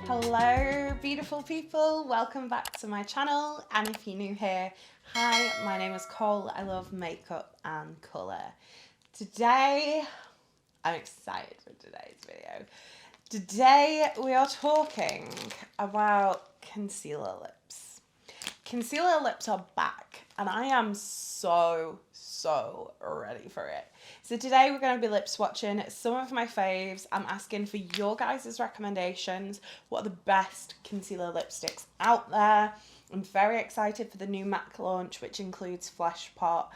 Hello beautiful people, welcome back to my channel, and if you're new here, hi, my name is Cole. I love makeup and colour. Today, I'm excited for today's video. Today we are talking about concealer lips. Concealer lips are back and I am so ready for it. So today we're going to be lip swatching some of my faves. I'm asking for your guys' recommendations. What are the best concealer lipsticks out there? I'm very excited for the new MAC launch, which includes Flesh Pot,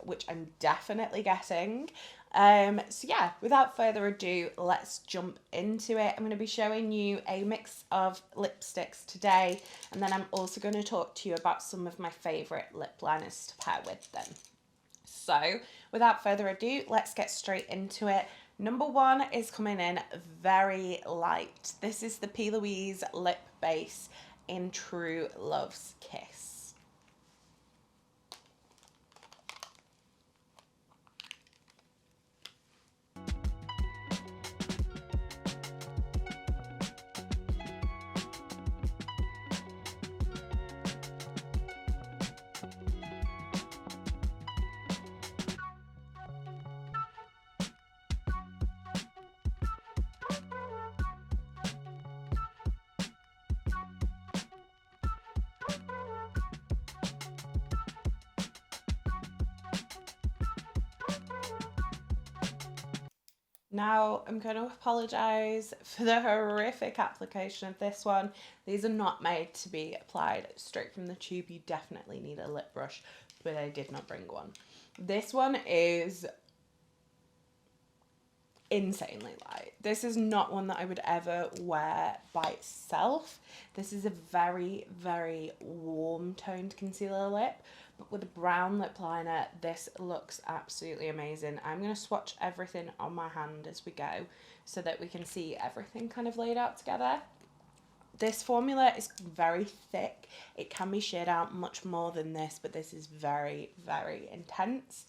which I'm definitely getting. So yeah, without further ado, let's jump into it. I'm going to be showing you a mix of lipsticks today, and then I'm also going to talk to you about some of my favourite lip liners to pair with them. So without further ado, let's get straight into it. Number one is coming in very light. This is the P. Louise Lip Base in True Love's Kiss. Now, I'm going to apologise for the horrific application of this one. These are not made to be applied straight from the tube. You definitely need a lip brush, but I did not bring one. This one is insanely light. This is not one that I would ever wear by itself. This is a very warm toned concealer lip, but with a brown lip liner, this looks absolutely amazing. I'm going to swatch everything on my hand as we go so that we can see everything kind of laid out together. This formula is very thick. It can be shaded out much more than this, but this is very intense.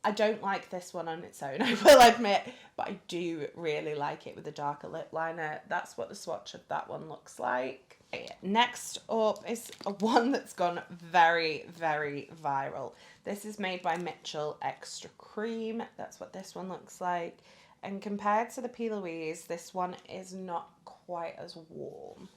I don't like this one on its own, I will admit, but I do really like it with a darker lip liner. That's what the swatch of that one looks like. Next up is one that's gone very viral. This is made by Mitchell Extra Cream. That's what this one looks like. And compared to the P. Louise, this one is not quite as warm.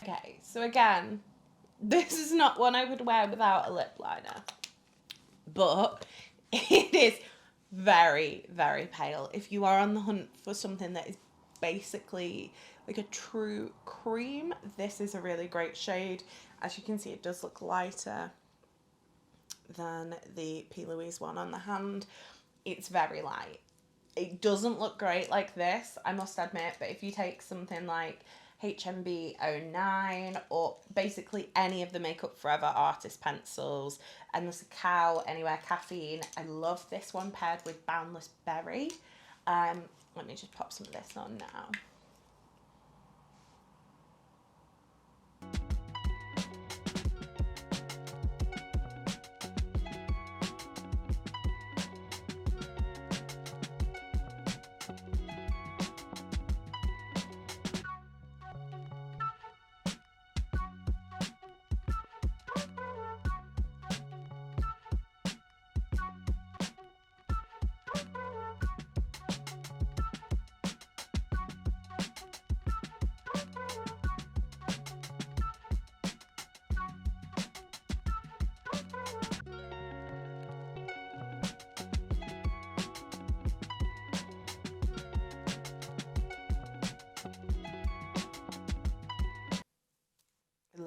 Okay, so again, this is not one I would wear without a lip liner, but it is very pale. If you are on the hunt for something that is basically like a true cream, this is a really great shade. As you can see, it does look lighter than the P. Louise one on the hand. It's very light. It doesn't look great like this, I must admit, but if you take something like HMB 09 or basically any of the Makeup Forever artist pencils, Endless Cacao, Anywhere Caffeine, I love this one paired with Boundless Berry. Let me just pop some of this on now.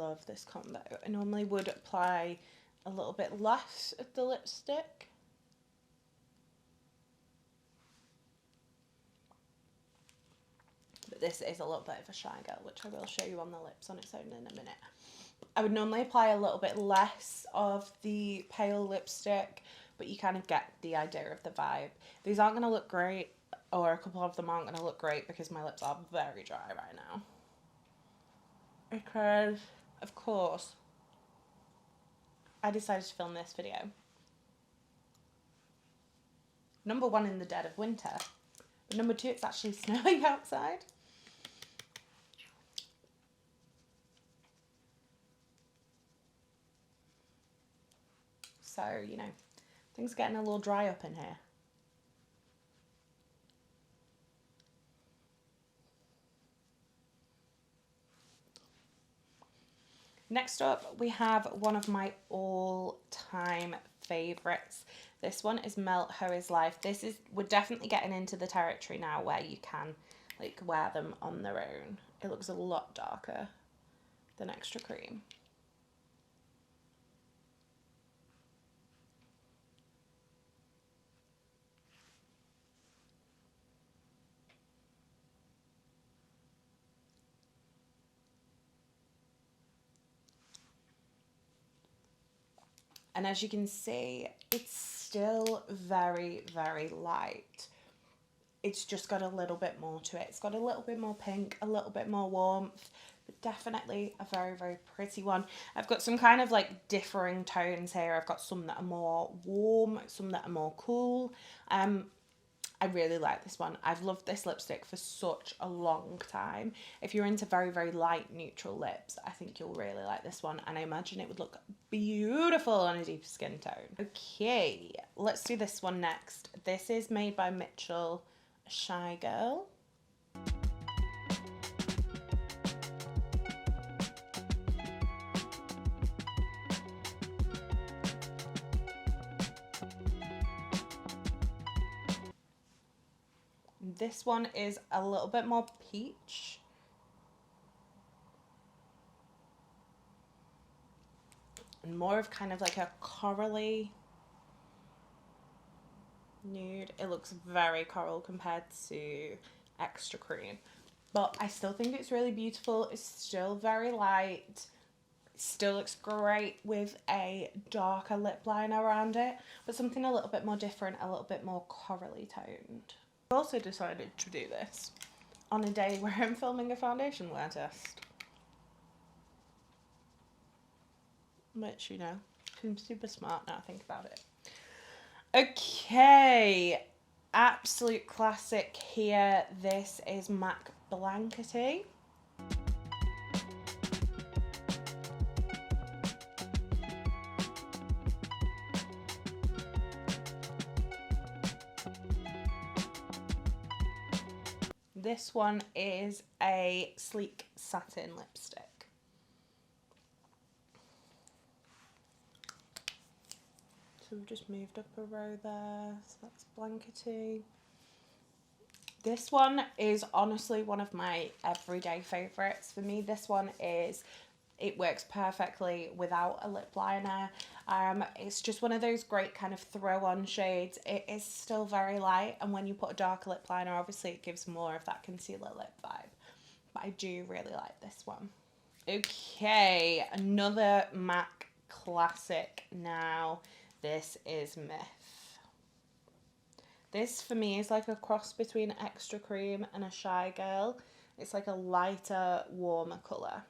love this combo. I normally would apply a little bit less of the lipstick. But this is a little bit of a Shy Girl, which I will show you on the lips on its own in a minute. I would normally apply a little bit less of the pale lipstick, but you kind of get the idea of the vibe. These aren't going to look great, or a couple of them aren't going to look great because my lips are very dry right now. Because, of course, I decided to film this video. Number one, in the dead of winter. But number two, it's actually snowing outside. So, you know, things are getting a little dry up in here. Next up, we have one of my all-time favourites. This one is Melt Hoe Is Life. We're definitely getting into the territory now where you can like wear them on their own. It looks a lot darker than Extra Cream. And as you can see, it's still very, very light. It's just got a little bit more to it. It's got a little bit more pink, a little bit more warmth, but definitely a very, very pretty one. I've got some kind of like differing tones here. I've got some that are more warm, some that are more cool. I really like this one. I've loved this lipstick for such a long time. If you're into very, very light neutral lips, I think you'll really like this one. And I imagine it would look beautiful on a deeper skin tone. Okay, let's do this one next. This is made by Mitchell, Shy Girl. This one is a little bit more peach. And more of kind of like a corally nude. It looks very coral compared to Extra Cream. But I still think it's really beautiful. It's still very light. It still looks great with a darker lip liner around it. But something a little bit more different, a little bit more corally toned. I also decided to do this on a day where I'm filming a foundation wear test. Which, you know, seems super smart now I think about it. Okay, absolute classic here. This is MAC Blankety. This one is a sleek satin lipstick. So we've just moved up a row there, so that's Blankety. This one is honestly one of my everyday favourites. For me, this one it works perfectly without a lip liner. It's just one of those great kind of throw-on shades. It is still very light, and when you put a darker lip liner, obviously it gives more of that concealer lip vibe. But I do really like this one. Okay, another MAC classic now. This is Myth. This for me is like a cross between Extra Cream and a Shy Girl. It's like a lighter, warmer colour.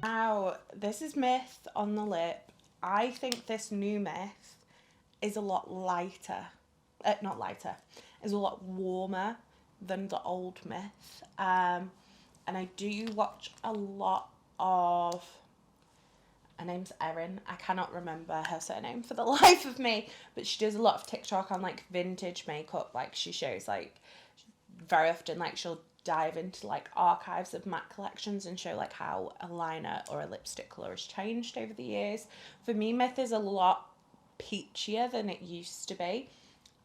Now, this is Myth on the lip. I think this new Myth is a lot lighter. Not lighter. Is a lot warmer than the old Myth. And I do watch a lot of... Her name's Erin. I cannot remember her surname for the life of me. But she does a lot of TikTok on, like, vintage makeup. Like, she shows, like... Very often, like, she'll dive into like archives of MAC collections and show like how a liner or a lipstick colour has changed over the years. For me, Myth is a lot peachier than it used to be.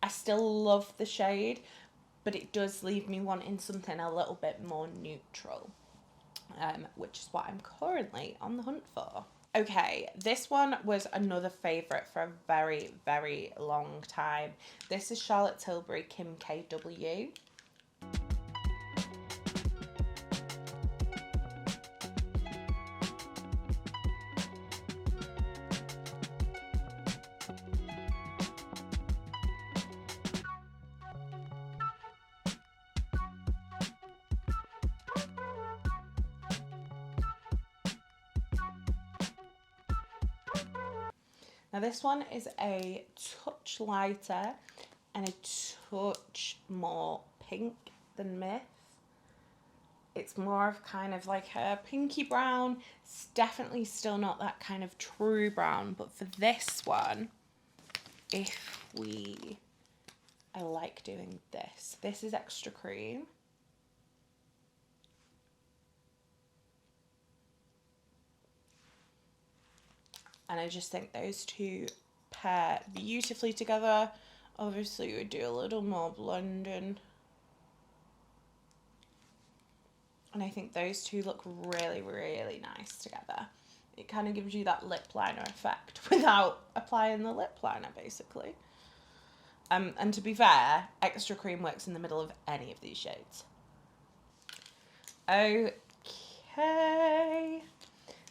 I still love the shade, but it does leave me wanting something a little bit more neutral, which is what I'm currently on the hunt for. Okay, this one was another favourite for a very, very long time. This is Charlotte Tilbury Kim KW. Now this one is a touch lighter and a touch more pink than Myth. It's more of kind of like a pinky brown. It's definitely still not that kind of true brown, but for this one, I like doing this. This is extra cream. And I just think those two pair beautifully together. Obviously, you would do a little more blending. And I think those two look really, really nice together. It kind of gives you that lip liner effect without applying the lip liner, basically. And to be fair, extra cream works in the middle of any of these shades. Okay.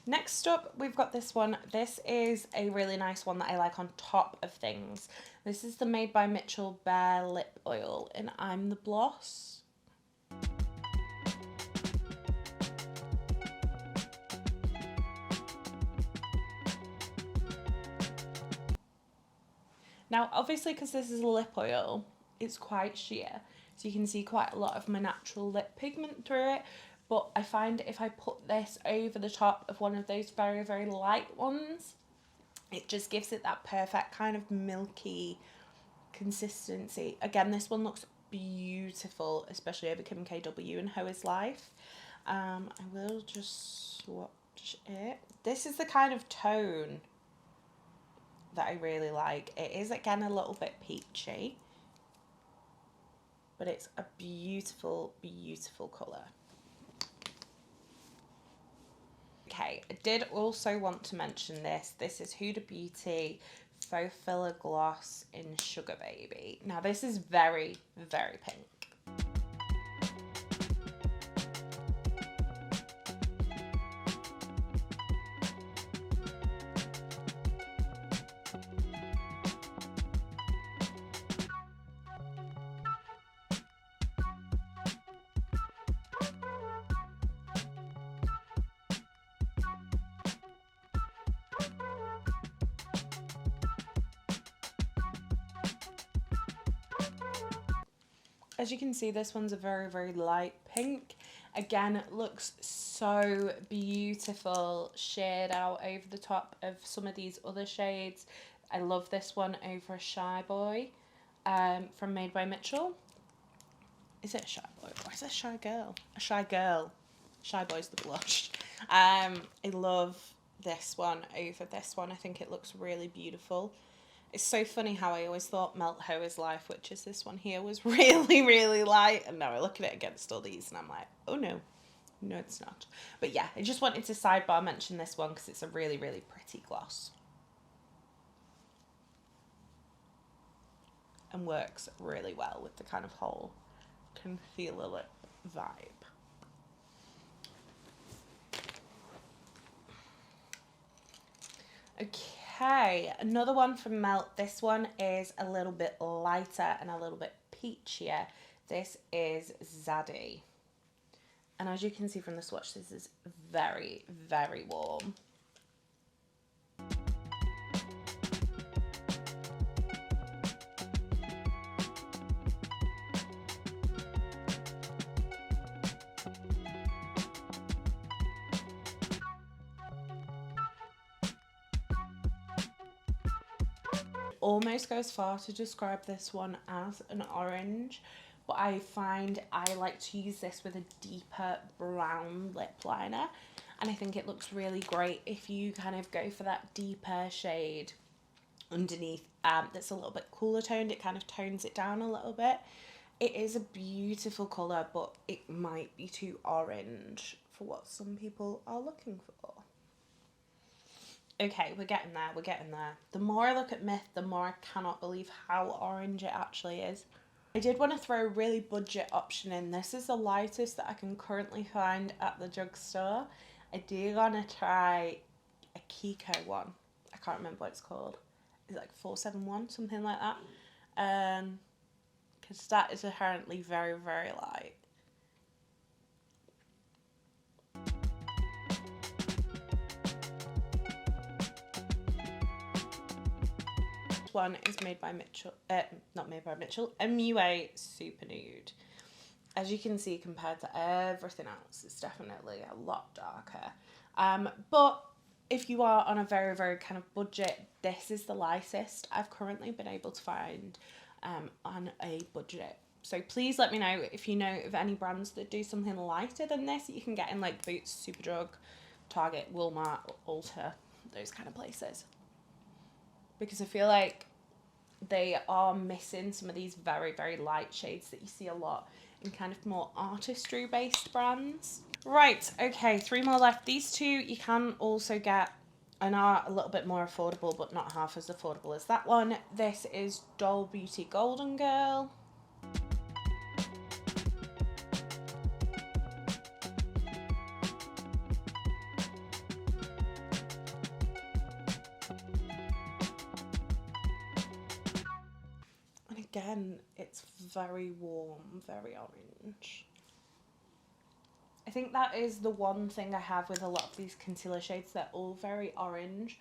Next up, we've got this one. This is a really nice one that I like on top of things. This is the Made by Mitchell Bare Lip Oil, and I'm the Bloss. Now, obviously, because this is a lip oil, it's quite sheer. So you can see quite a lot of my natural lip pigment through it. But I find if I put this over the top of one of those very, very light ones, it just gives it that perfect kind of milky consistency. Again, this one looks beautiful, especially over Kim KW and How Is Life. I will just swatch it. This is the kind of tone that I really like. It is, again, a little bit peachy, but it's a beautiful, beautiful colour. Okay, I did also want to mention this. This is Huda Beauty Faux Filler Gloss in Sugar Baby. Now this is very, very pink. As you can see, this one's a very, very light pink. Again, it looks so beautiful, shade out over the top of some of these other shades. I love this one over a Shy Boy from Made by Mitchell. Is it a Shy Boy or is it a Shy Girl? A Shy Girl. Shy Boy's the blush. I love this one over this one. I think it looks really beautiful. It's so funny how I always thought Melt How Is Life, which is this one here, was really, really light. And now I look at it against all these and I'm like, oh no, no it's not. But yeah, I just wanted to sidebar mention this one because it's a really, really pretty gloss. And works really well with the kind of whole concealer lip vibe. Okay, another one from Melt. This one is a little bit lighter and a little bit peachier. This is Zaddy. And as you can see from the swatch, this is very, very warm. Almost go as far to describe this one as an orange, but but I find I like to use this with a deeper brown lip liner, and I think it looks really great if you kind of go for that deeper shade underneath that's a little bit cooler toned. It kind of tones it down a little bit. It is a beautiful colour, but it might be too orange for what some people are looking for. Okay, we're getting there, we're getting there. The more I look at Myth, the more I cannot believe how orange it actually is. I did want to throw a really budget option in. This is the lightest that I can currently find at the drugstore. I do want to try a Kiko one. I can't remember what it's called. Is it like 471, something like that? Because that is apparently very, very light. One is made by Mitchell, not made by Mitchell, MUA Super Nude. As you can see, compared to everything else, it's definitely a lot darker. But if you are on a very, very kind of budget, this is the lightest I've currently been able to find on a budget. So please let me know if you know of any brands that do something lighter than this that you can get in like Boots, Superdrug, Target, Walmart, Ulta, those kind of places. Because I feel like they are missing some of these very, very light shades that you see a lot in kind of more artistry based brands. Right, okay, 3 more left. These two you can also get and are a little bit more affordable, but not half as affordable as that one. This is Doll Beauty Golden Girl. Again, it's very warm, very orange. I think that is the one thing I have with a lot of these concealer shades. They're all very orange,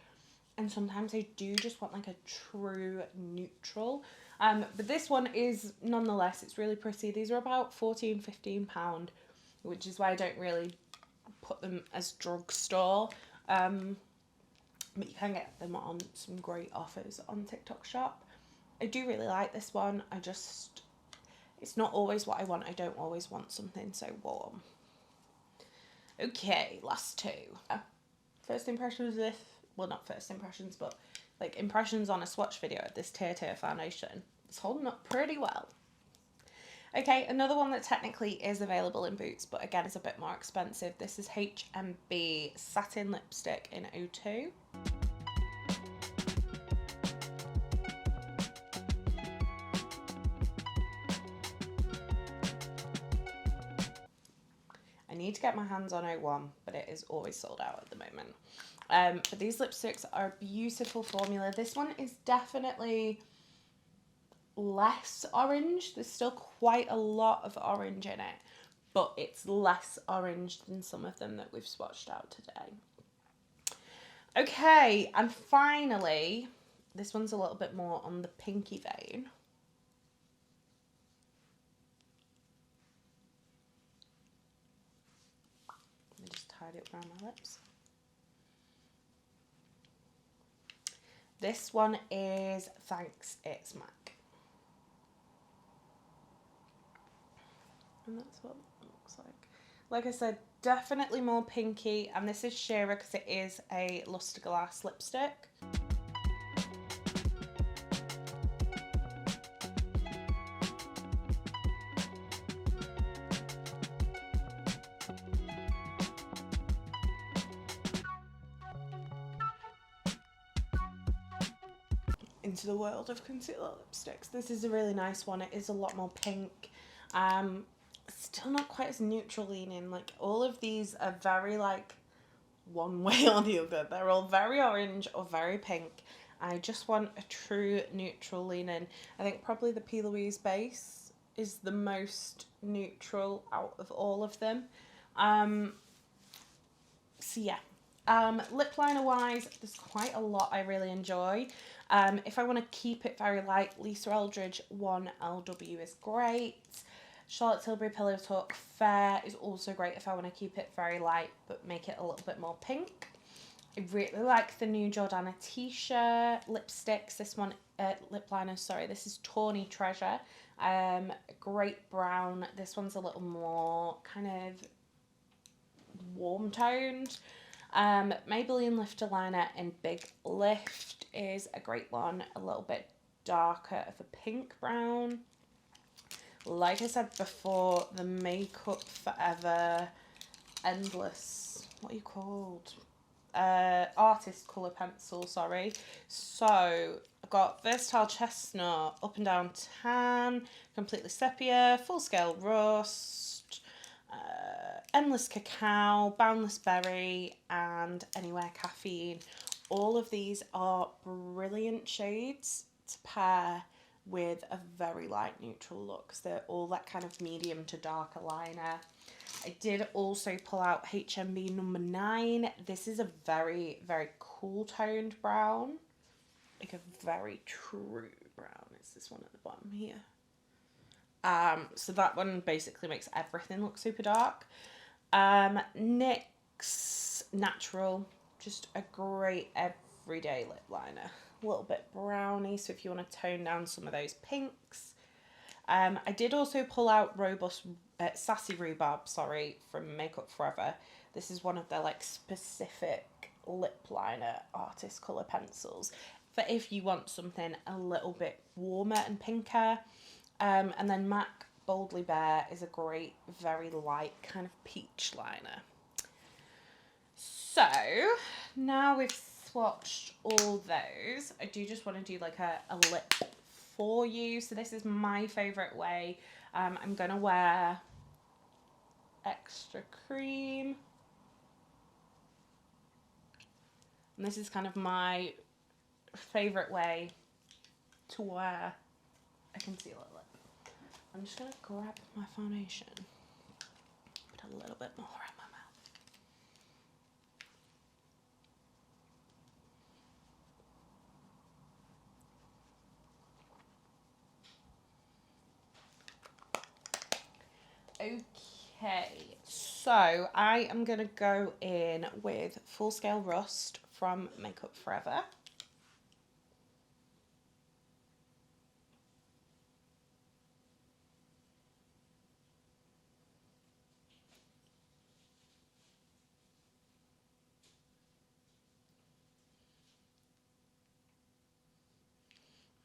and sometimes I do just want like a true neutral. But this one is nonetheless, it's really pretty. These are about £14–15, which is why I don't really put them as drugstore. But you can get them on some great offers on TikTok Shop. I do really like this one. It's not always what I want. I don't always want something so warm. Okay, last two. First impressions of this, well, not first impressions, but like impressions on a swatch video of this Tear foundation. It's holding up pretty well. Okay, another one that technically is available in Boots, but again is a bit more expensive. This is HMB Satin Lipstick in 02. I need to get my hands on 01, but it is always sold out at the moment. But these lipsticks are a beautiful formula. This one is definitely less orange. There's still quite a lot of orange in it, but it's less orange than some of them that we've swatched out today. Okay, and finally, this one's a little bit more on the pinky vein. Tied it around my lips. This one is Thanks It's Mac. And that's what it looks like. Like I said, definitely more pinky, and this is sheerer because it is a luster glass lipstick. Into the world of concealer lipsticks. This is a really nice one. It is a lot more pink. Still not quite as neutral leaning. Like all of these are very like one way or the other. They're all very orange or very pink. I just want a true neutral leaning. I think probably the P. Louise base is the most neutral out of all of them. So yeah. Lip liner wise, there's quite a lot I really enjoy. If I want to keep it very light, Lisa Eldridge 1LW is great. Charlotte Tilbury Pillow Talk Fair is also great if I want to keep it very light but make it a little bit more pink. I really like the new Jordana T-shirt lipsticks. This one, lip liner, sorry. This is Tawny Treasure. Great brown. This one's a little more kind of warm toned. Maybelline Lifter Liner in Big Lift is a great one. A little bit darker of a pink brown. Like I said before, the Makeup Forever Endless, what are you called? Artist colour pencil, sorry. So I've got Versatile Chestnut, Up and Down Tan, Completely Sepia, Full Scale Rust, Endless Cacao, Boundless Berry, and Anywhere Caffeine. All of these are brilliant shades to pair with a very light neutral look, because they're all that kind of medium to darker liner. I did also pull out HMB number 9. This is a very, very cool toned brown. Like a very true brown. It's this one at the bottom here. So that one basically makes everything look super dark. NYX Natural. Just a great everyday lip liner. A little bit browny, so if you want to tone down some of those pinks. I did also pull out Sassy Rhubarb, sorry, from Makeup Forever. This is one of their like specific lip liner artist colour pencils for if you want something a little bit warmer and pinker. And then MAC Boldly Bare is a great, very light kind of peach liner. So now we've swatched all those, I do just want to do like a lip for you. So this is my favourite way. I'm going to wear extra cream. And this is kind of my favourite way to wear a concealer lip. I'm just going to grab my foundation, put a little bit more in my mouth. Okay, so I am going to go in with Full Scale Rust from Makeup Forever.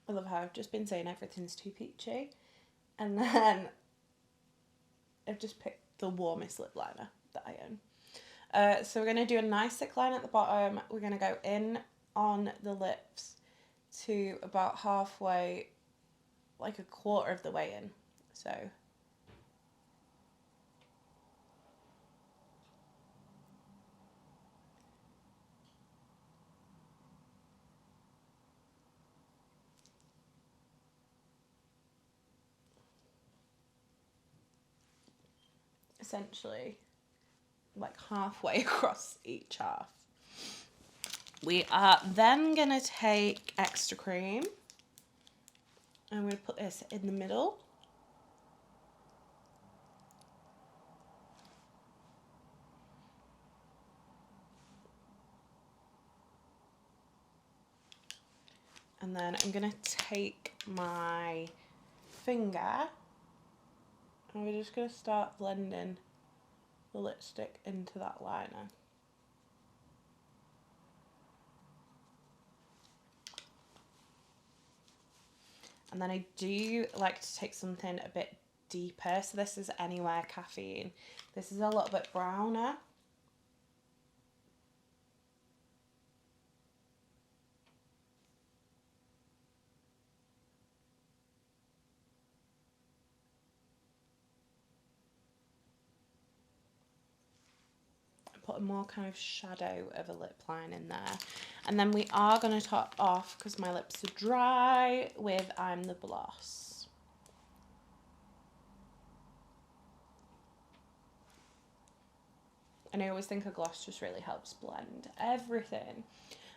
I love how I've just been saying everything's too peachy, and then I've just picked the warmest lip liner that I own. So we're going to do a nice thick line at the bottom. We're going to go in on the lips to about halfway, like a quarter of the way in. So essentially like halfway across each half. We are then going to take extra cream. I'm going to put this in the middle. And then I'm going to take my finger and we're just going to start blending the lipstick into that liner. And then I do like to take something a bit deeper. So this is Anywhere Caffeine. This is a little bit browner. Put a more kind of shadow of a lip line in there. And then we are going to top off, because my lips are dry, with I'm the Bloss. And I always think a gloss just really helps blend everything.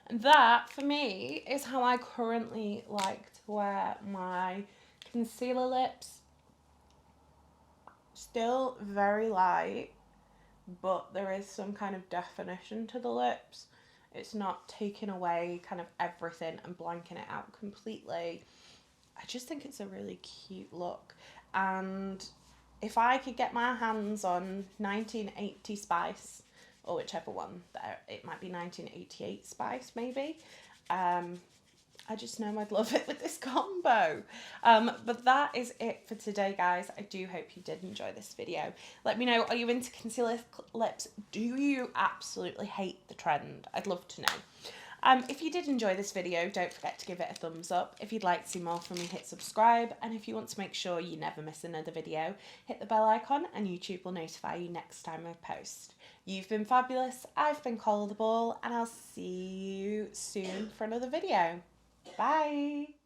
And that, for me, is how I currently like to wear my concealer lips. Still very light, but there is some kind of definition to the lips. It's not taking away kind of everything and blanking it out completely. I just think it's a really cute look. And if I could get my hands on 1980 Spice, or whichever one, it might be 1988 Spice maybe, I just know I'd love it with this combo. But that is it for today, guys. I do hope you did enjoy this video. Let me know, are you into concealer lips? Do you absolutely hate the trend? I'd love to know. If you did enjoy this video, don't forget to give it a thumbs up. If you'd like to see more from me, hit subscribe. And if you want to make sure you never miss another video, hit the bell icon and YouTube will notify you next time I post. You've been fabulous. I've been Coleoftheball, and I'll see you soon for another video. Bye.